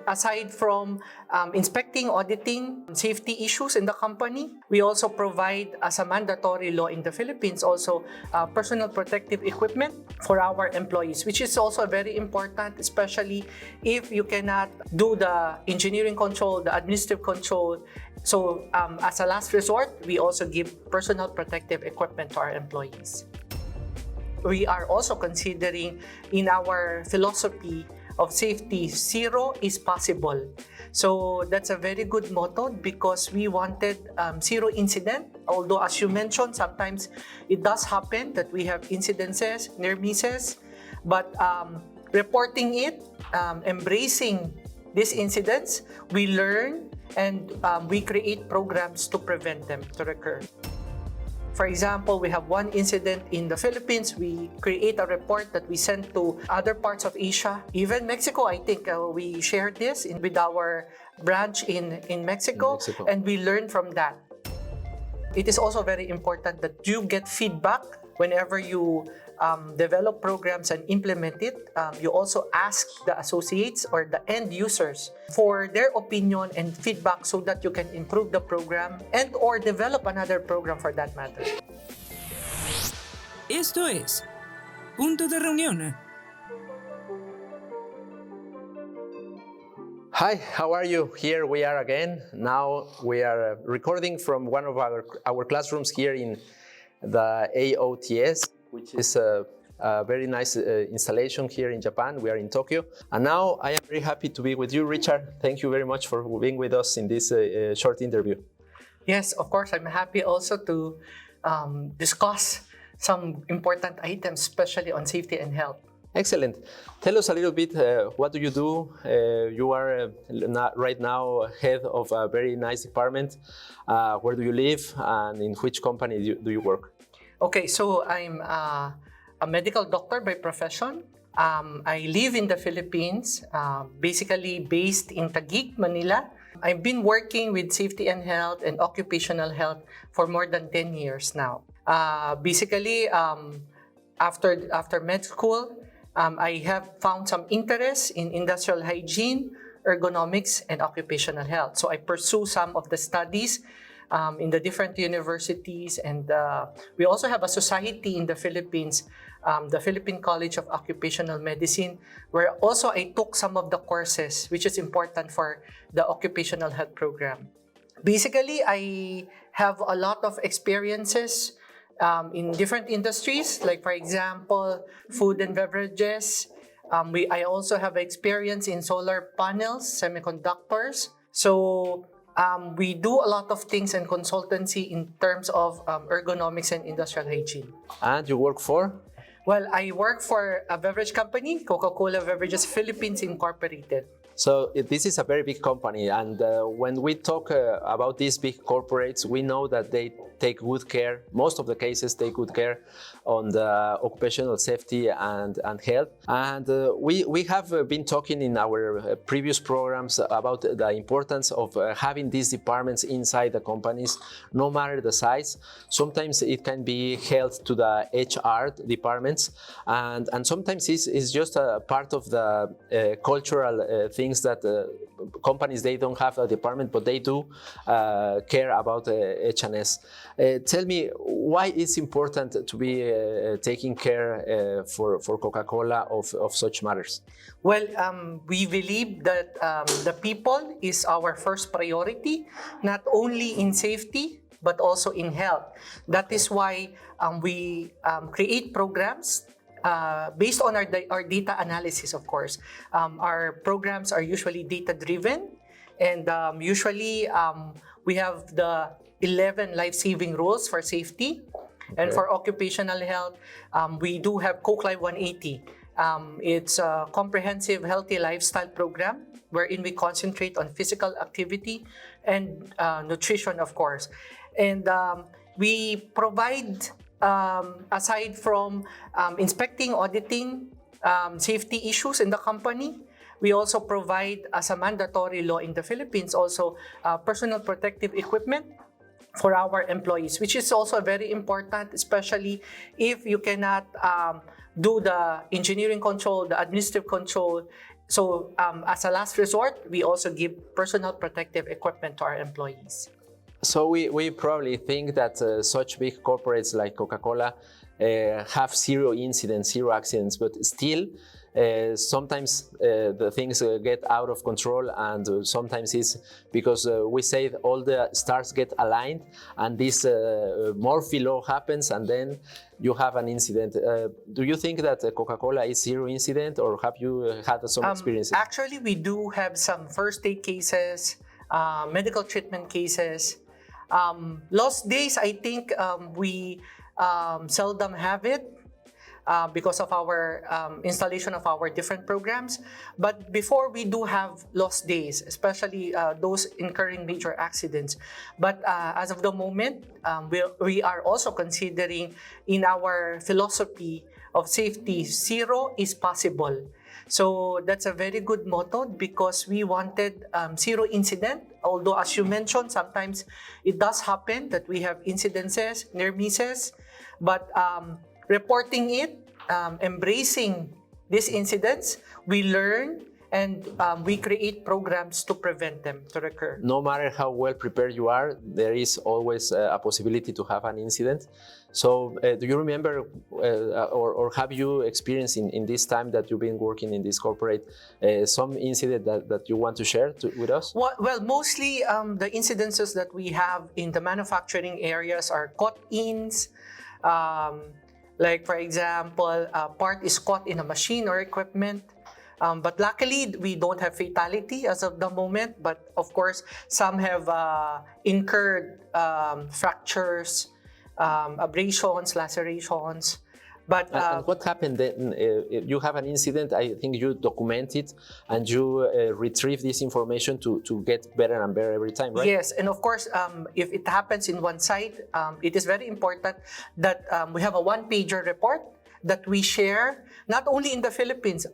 aside from inspecting, auditing safety issues in the company, we also provide, as a mandatory law in the Philippines, also personal protective equipment for our employees, which is also very important, especially if you cannot do the engineering control, the administrative control. So as a last resort, we also give personal protective equipment to our employees. We are also considering, in our philosophy of safety, zero is possible. So that's a very good motto because we wanted zero incident. Although, as you mentioned, sometimes it does happen that we have incidences, near misses, but reporting it, embracing these incidents, we learn and we create programs to prevent them to recur. For example, we have one incident in the Philippines. We create a report that we send to other parts of Asia, even Mexico. I think we shared this with our branch in Mexico, and we learn from that. It is also very important that you get feedback whenever you develop programs and implement it. You also ask the associates or the end users for their opinion and feedback so that you can improve the program and or develop another program for that matter. Esto es Punto de Reunión. Hi, how are you? Here we are again. Now we are recording from one of our classrooms here in the AOTS, which is a very nice installation here in Japan. We are in Tokyo. And now I am very happy to be with you, Richard. Thank you very much for being with us in this short interview. Yes, of course. I'm happy also to discuss some important items, especially on safety and health. Excellent. Tell us a little bit, what do you do? You are right now head of a very nice department. Where do you live and in which company do you work? Okay, so I'm a medical doctor by profession. I live in the Philippines, basically based in Taguig, Manila. I've been working with safety and health and occupational health for more than 10 years now. Basically, after med school, I have found some interest in industrial hygiene, ergonomics, and occupational health. So I pursue some of the studies in the different universities, and we also have a society in the Philippines, the Philippine College of Occupational Medicine, where also I took some of the courses, which is important for the occupational health program. Basically, I have a lot of experiences in different industries, like for example, food and beverages. I also have experience in solar panels, semiconductors. So we do a lot of things in consultancy in terms of ergonomics and industrial hygiene. And you work for? Well, I work for a beverage company, Coca-Cola Beverages Philippines Incorporated. So this is a very big company, and when we talk about these big corporates, we know that they take good care, most of the cases take good care on the occupational safety and health. And we have been talking in our previous programs about the importance of having these departments inside the companies, no matter the size. Sometimes it can be held to the HR departments, and sometimes it's just a part of the cultural things that companies, they don't have a department, but they do care about H&S. Tell me, why it's important to be taking care for Coca-Cola of such matters? Well, we believe that the people is our first priority, not only in safety, but also in health. That is why we create programs based on our data analysis, of course. Our programs are usually data-driven, and usually we have the 11 life-saving rules for safety. And for occupational health, we do have Coke Life 180. It's a comprehensive healthy lifestyle program wherein we concentrate on physical activity and nutrition, of course. And we provide, aside from inspecting, auditing safety issues in the company, we also provide, as a mandatory law in the Philippines, also personal protective equipment for our employees, which is also very important, especially if you cannot do the engineering control, the administrative control, as a last resort, we also give personal protective equipment to our employees. So we probably think that such big corporates like Coca-Cola have zero incidents, zero accidents, but still sometimes the things get out of control, and sometimes it's because we say all the stars get aligned and this Murphy law happens, and then you have an incident. Do you think that Coca-Cola is zero incident, or have you had some experiences? Actually, we do have some first aid cases, medical treatment cases. Lost days, I think we seldom have it because of our installation of our different programs. But before, we do have lost days, especially those incurring major accidents. But as of the moment, we are also considering in our philosophy of safety, zero is possible. So that's a very good motto because we wanted zero incident. Although, as you mentioned, sometimes it does happen that we have incidences, near misses, but reporting it, embracing these incidents, we learn and we create programs to prevent them to recur. No matter how well prepared you are, there is always a possibility to have an incident. So do you remember or have you experienced in this time that you've been working in this corporate some incident that you want to share with us? Well, mostly the incidences that we have in the manufacturing areas are caught-ins. Like, for example, a part is caught in a machine or equipment. But luckily, we don't have fatality as of the moment. But of course, some have incurred fractures, abrasions, lacerations. But and what happened then? You have an incident, I think you document it and you retrieve this information to get better and better every time, right? Yes, and of course, if it happens in one site, it is very important that we have a one-pager report that we share, not only in the Philippines,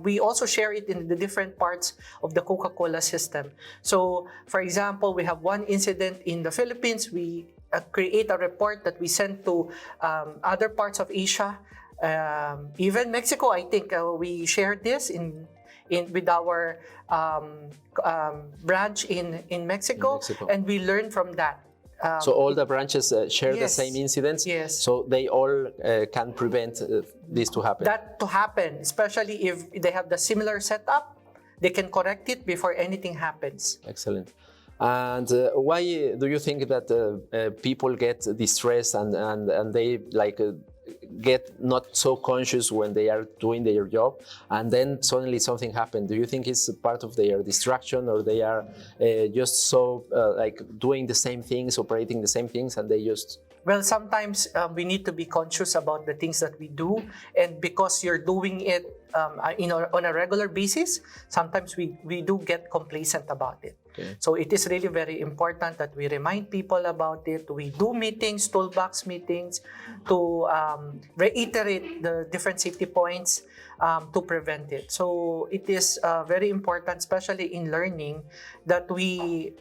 we also share it in the different parts of the Coca-Cola system. So, for example, we have one incident in the Philippines, we create a report that we send to other parts of Asia, even Mexico. I think we shared this with our branch in Mexico, and we learn from that. So all the branches share yes, the same incidents, yes. So they all can prevent this to happen. That to happen, especially if they have the similar setup, they can correct it before anything happens. Excellent. And why do you think that people get distressed and they get not so conscious when they are doing their job, and then suddenly something happened? Do you think it's part of their distraction, or they are just so doing the same things, operating the same things, and they just... Well, sometimes we need to be conscious about the things that we do, and because you're doing it on a regular basis, sometimes we do get complacent about it. Okay. So it is really very important that we remind people about it. We do meetings, toolbox meetings, to reiterate the different safety points to prevent it. So it is very important, especially in learning, that we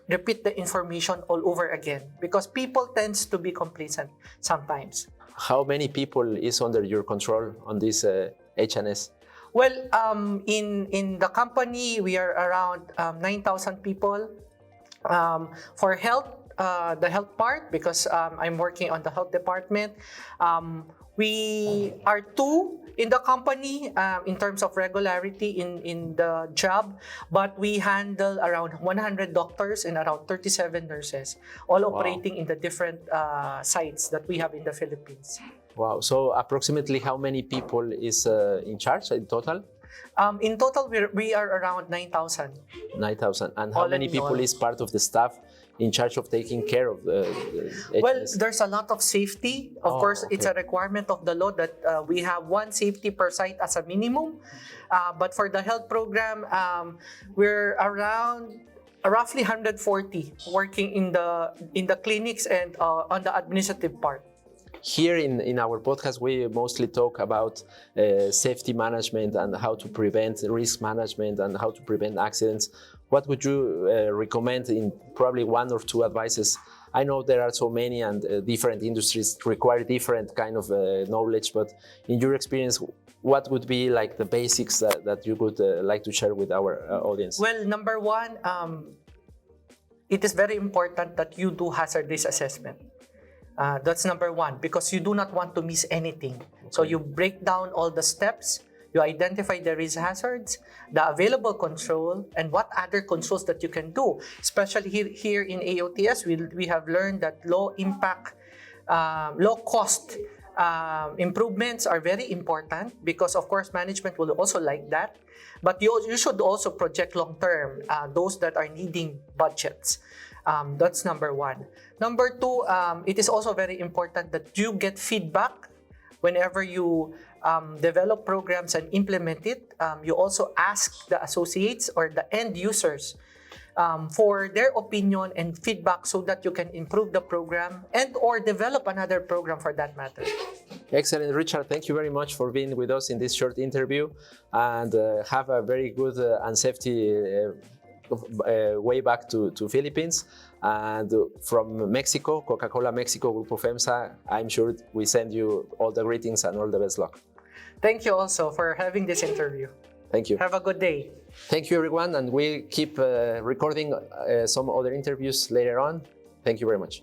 repeat the information all over again, because people tends to be complacent sometimes. How many people is under your control on this HNS? Well, in the company, we are around 9,000 people. For health, the health part, because I'm working on the health department, we are 2 in the company in terms of regularity in the job, but we handle around 100 doctors and around 37 nurses, all operating in the different sites that we have in the Philippines. Wow. So approximately how many people is in charge in total? In total, we are around 9,000. 9,000. And how many people is part of the staff in charge of taking care of the Well, there's a lot of safety. Of course, it's a requirement of the law that we have 1 safety per site as a minimum. But for the health program, we're around roughly 140 working in the clinics and on the administrative part. Here in our podcast, we mostly talk about safety management and how to prevent risk management and how to prevent accidents. What would you recommend in probably 1 or 2 advices I know there are so many and different industries require different kind of knowledge, but in your experience, what would be like the basics that you would like to share with our audience? Well, number one, it is very important that you do hazard risk assessment. That's number one, because you do not want to miss anything. So you break down all the steps, you identify the risk hazards, the available control, and what other controls that you can do. Especially here in AOTS, we have learned that low impact, low cost improvements are very important, because of course management will also like that. But you should also project long term, those that are needing budgets. That's number one. Number two, it is also very important that you get feedback whenever you develop programs and implement it. You also ask the associates or the end users for their opinion and feedback, so that you can improve the program and or develop another program for that matter. Excellent, Richard. Thank you very much for being with us in this short interview, and have a very good and safety way back to Philippines. And from Mexico, Coca-Cola Mexico Grupo FEMSA, I'm sure we send you all the greetings and all the best luck. Thank you also for having this interview. Thank you. Have a good day. Thank you, everyone, and we'll keep recording some other interviews later on. Thank you very much.